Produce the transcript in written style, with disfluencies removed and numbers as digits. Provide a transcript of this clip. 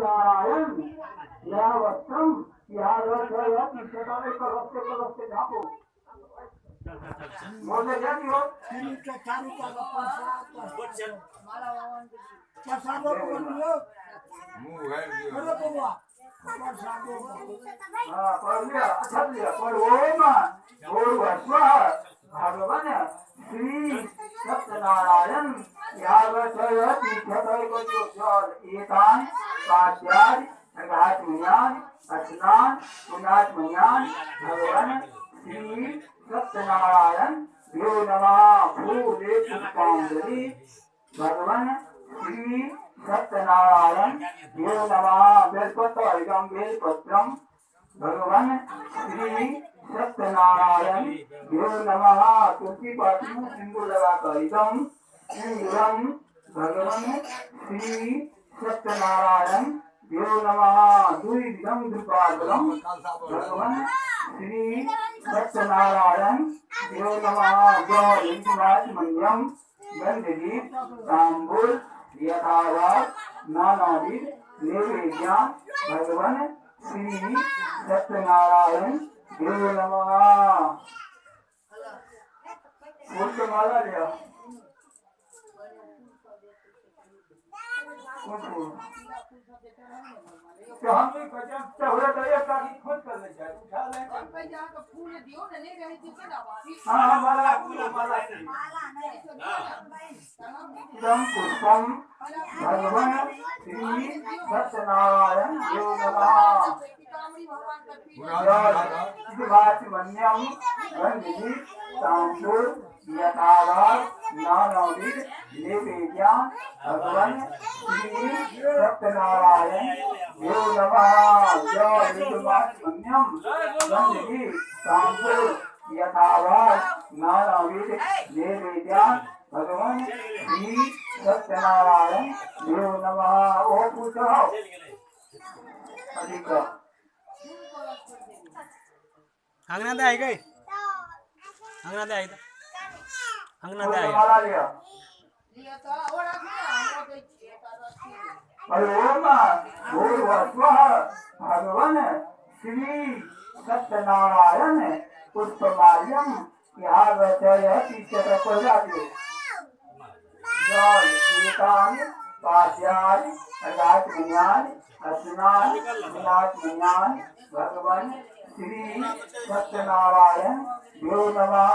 सत्यनारायण यह वस्त्रम यह रस्ते झापो मोदे जाती हो भगवान श्री सत्यनारायण एकान पाद्यादि अर्घात्मयान स्नान पुण्यात्मयान भगवान श्री सत्यनारायण भ्यो नमः भूले पुष्पांजलि भगवान श्री सत्यनारायण भ्यो नमः बेलपत्रम बेलपत्रम भगवान श्री सत्यनारायण भ्यो नमः तुलसी पाठनु सिंधु लगाकर इदम सिंदूरम भगवान श्री सत्यनारायण भ्यो नमः द्विविधम द्विपादलम भगवान श्री सत्यनारायण भ्यो नमः जयंतिराजमन्यम गंधदीप तांबूल यथावत नानाविध नैवेद्य भगवान श्री सत्यनारायण भ्यो नमः फूल के माला लिया तो हम भी बच्चा चौरा दया का ही खोज कर ले जाए उठा ले हम पे जा के फूल दियो न नहीं रहे जिसे दबावी हां माला फूल माला नहीं दम पुष्पम भगवान श्री सत्यनारायण भ्यो नमः शिवात्मन्यम गंधि तांबूल यथावत नानाविध नैवेद्य भगवान श्री सत्यनारायण भ्यो नमः शिवात्मन्यम गंधि तांबूल यथावत नानाविध नैवेद्य भगवान श्री सत्यनारायण भ्यो नमः ओ पूछो अधिक अंगना आहे काय अंगना आहे अंगना आहे भगवान श्री सत्यनारायण पुष्पमाल्यम यहाँ जल एकानि पाद्यानि अर्घात्मयानि स्नान पुण्यात्मयानि भगवान श्री सत्यनारायण भ्यो नमः